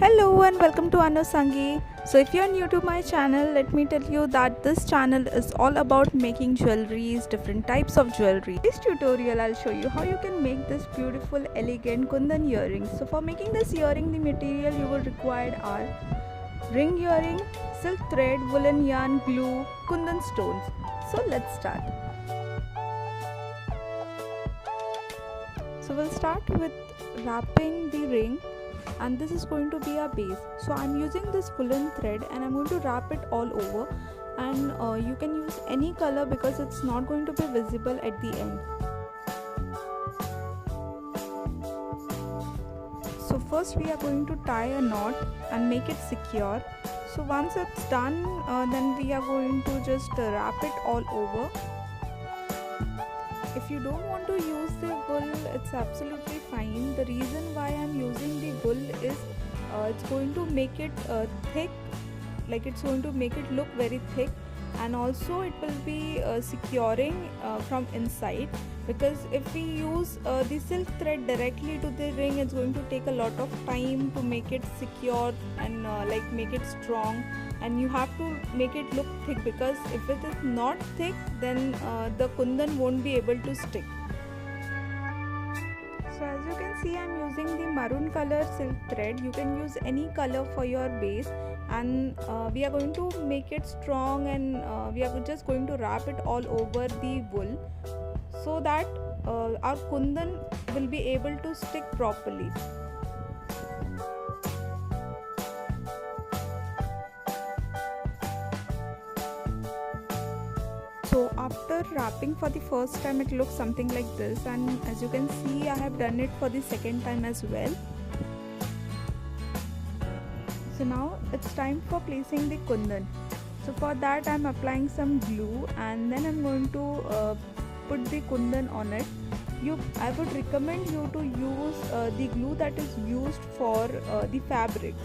Hello and welcome to Anusangi. So if you're new to my channel, let me tell you that this channel is all about making jewelries, different types of jewelry. In this tutorial I'll show you how you can make this beautiful elegant Kundan earrings. So for making this earring, the material you will require are ring earring, silk thread, woolen yarn, glue, Kundan stones. So let's start. So we'll start with wrapping the ring, and this is going to be our base. So I'm using this woolen thread and I'm going to wrap it all over, and you can use any color because it's not going to be visible at the end. So first we are going to tie a knot and make it secure. So once it's done, then we are going to just wrap it all over. If you don't want to use the wool, it's absolutely fine. The reason why I'm using the wool is it's going to make it thick, like it's going to make it look very thick, and also it will be securing from inside, because if we use the silk thread directly to the ring, it's going to take a lot of time to make it secure and like make it strong, and you have to make it look thick, because if it is not thick, then the kundan won't be able to stick. So as you can see, I'm using the maroon color silk thread. You can use any color for your base, and we are going to make it strong, and we are just going to wrap it all over the wool so that our kundan will be able to stick properly. So after wrapping for the first time, it looks something like this, and as you can see, I have done it for the second time as well. So now it's time for placing the kundan. So for that I'm applying some glue, and then I'm going to put the kundan on it. I would recommend you to use the glue that is used for the fabrics.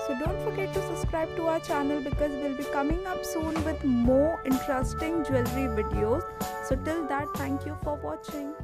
So don't forget to subscribe to our channel, because we'll be coming up soon with more interesting jewelry videos. So till that, thank you for watching.